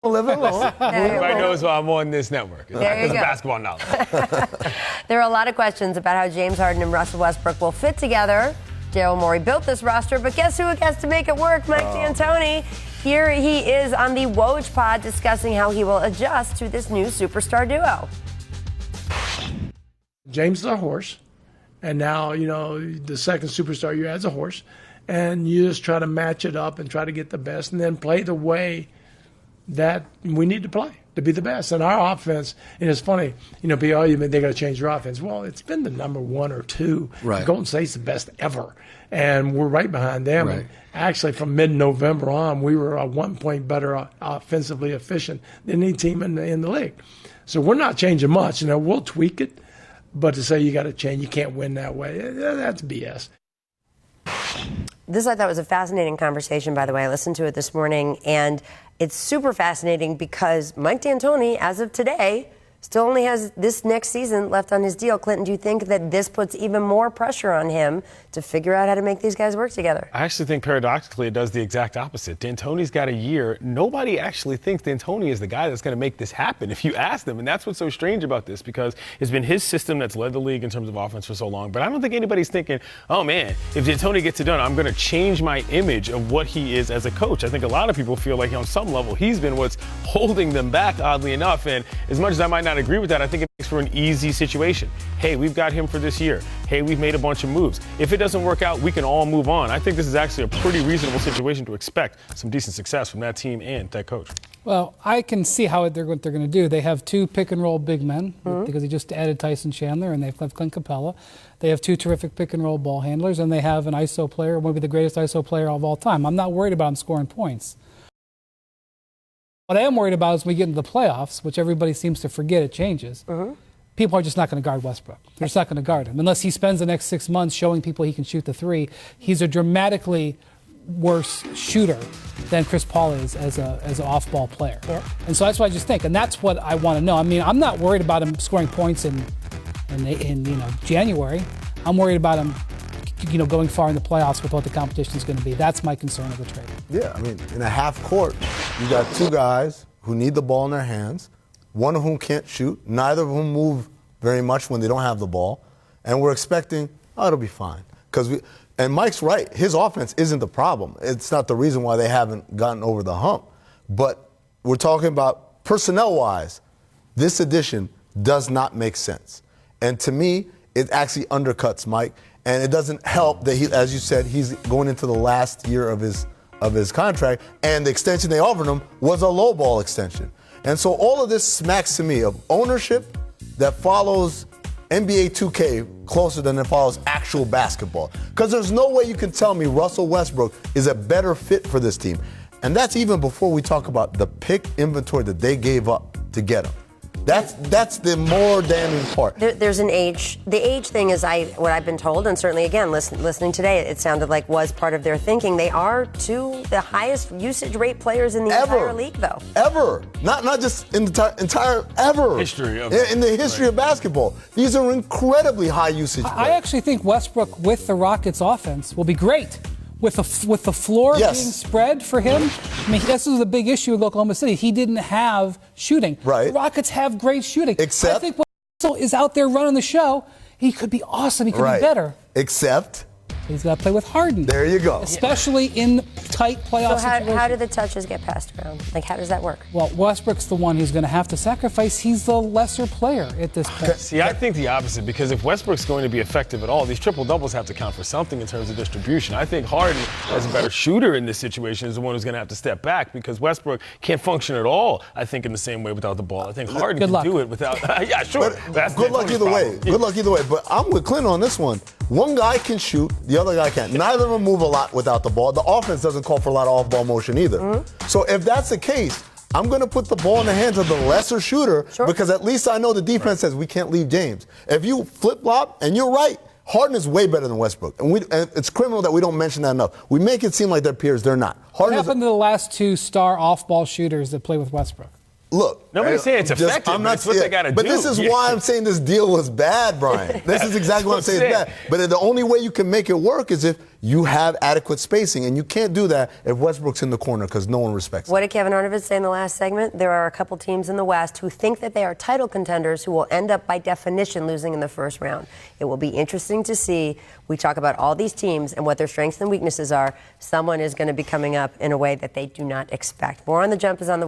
Live alone. Everybody knows why I'm on this network. Because of basketball knowledge. There are a lot of questions about how James Harden and Russell Westbrook will fit together. Daryl Morey built this roster, but guess who gets to make it work? Mike DAntoni. Here he is on the Woj pod discussing how he will adjust to this new superstar duo. James is a horse, and now, the second superstar you add is a horse, and you just try to match it up and try to get the best and then play the way that we need to play to be the best. And our offense, and it's funny, people, they got to change their offense. Well, it's been the number one or two. Right. Golden State's the best ever, and we're right behind them. Right. And actually, from mid-November on, we were 1 point better offensively efficient than any team in the league. So we're not changing much. We'll tweak it, but to say you got to change, you can't win that way, that's BS. This I thought was a fascinating conversation, by the way. I listened to it this morning, and it's super fascinating because Mike DAntoni, as of today, still only has this next season left on his deal. Clinton, do you think that this puts even more pressure on him to figure out how to make these guys work together? I actually think paradoxically it does the exact opposite. D'Antoni's got a year. Nobody actually thinks D'Antoni is the guy that's going to make this happen if you ask them. And that's what's so strange about this, because it's been his system that's led the league in terms of offense for so long. But I don't think anybody's thinking, oh man, if D'Antoni gets it done, I'm going to change my image of what he is as a coach. I think a lot of people feel like on some level he's been what's holding them back, oddly enough. And as much as I might not agree with that, I think it makes for an easy situation. Hey, we've got him for this year. Hey, we've made a bunch of moves. If it doesn't work out, we can all move on. I think this is actually a pretty reasonable situation to expect some decent success from that team and that coach. Well, I can see what they're going to do. They have two pick-and-roll big men because they just added Tyson Chandler, and they've left Clint Capela. They have two terrific pick-and-roll ball handlers, and they have an ISO player, maybe the greatest ISO player of all time. I'm not worried about him scoring points. What I am worried about is when we get into the playoffs, which everybody seems to forget it changes. People are just not going to guard Westbrook. They're just not going to guard him. Unless he spends the next 6 months showing people he can shoot the three, he's a dramatically worse shooter than Chris Paul is as an off-ball player. Yep. And so that's what I just think. And that's what I want to know. I mean, I'm not worried about him scoring points in January. I'm worried about him going far in the playoffs with what the competition is going to be. That's my concern of the trade. Yeah, I mean, in a half court, you got two guys who need the ball in their hands, one of whom can't shoot, neither of whom move very much when they don't have the ball, and we're expecting, it'll be fine. And Mike's right, his offense isn't the problem. It's not the reason why they haven't gotten over the hump. But we're talking about personnel-wise, this addition does not make sense. And to me, it actually undercuts Mike. And it doesn't help that he, as you said, he's going into the last year of his contract, and the extension they offered him was a lowball extension. And so all of this smacks to me of ownership that follows NBA 2K closer than it follows actual basketball. Because there's no way you can tell me Russell Westbrook is a better fit for this team. And that's even before we talk about the pick inventory that they gave up to get him. That's the more damning part. There's an age. The age thing is what I've been told, and certainly, again, listening today, it sounded like was part of their thinking. They are the highest usage rate players in the entire league, though. Ever. Not just in the entire ever. History of in the history of basketball. These are incredibly high usage players. I actually think Westbrook with the Rockets offense will be great. With the floor being spread for him, I mean, this was a big issue with Oklahoma City. He didn't have shooting. Right. The Rockets have great shooting. Except, I think when Russell is out there running the show, he could be awesome. He could be better. Except he's got to play with Harden. There you go. Especially in tight playoff situations. So how do the touches get passed around? Like, how does that work? Well, Westbrook's the one who's going to have to sacrifice. He's the lesser player at this point. See, I think the opposite, because if Westbrook's going to be effective at all, these triple-doubles have to count for something in terms of distribution. I think Harden, as a better shooter in this situation, is the one who's going to have to step back, because Westbrook can't function at all, I think, in the same way without the ball. I think Harden can do it without... yeah, sure. Good luck either way. Good luck either way. But I'm with Clint on this one. One guy can shoot, the other guy can't. Neither of them move a lot without the ball. The offense doesn't call for a lot of off-ball motion either. So if that's the case, I'm going to put the ball in the hands of the lesser shooter because at least I know the defense says we can't leave James. If you flip-flop, and you're right, Harden is way better than Westbrook. And it's criminal that we don't mention that enough. We make it seem like they're peers. They're not. What happened to the last two star off-ball shooters that play with Westbrook? Look, nobody's saying it's effective. I'm not, that's what they got to do. But this is why I'm saying this deal was bad, Brian. This is exactly what I'm saying it's bad. But the only way you can make it work is if you have adequate spacing, and you can't do that if Westbrook's in the corner because no one respects him. What did Kevin Arnovitz say in the last segment? There are a couple teams in the West who think that they are title contenders who will end up by definition losing in the first round. It will be interesting to see. We talk about all these teams and what their strengths and weaknesses are. Someone is going to be coming up in a way that they do not expect. More on The Jump is on the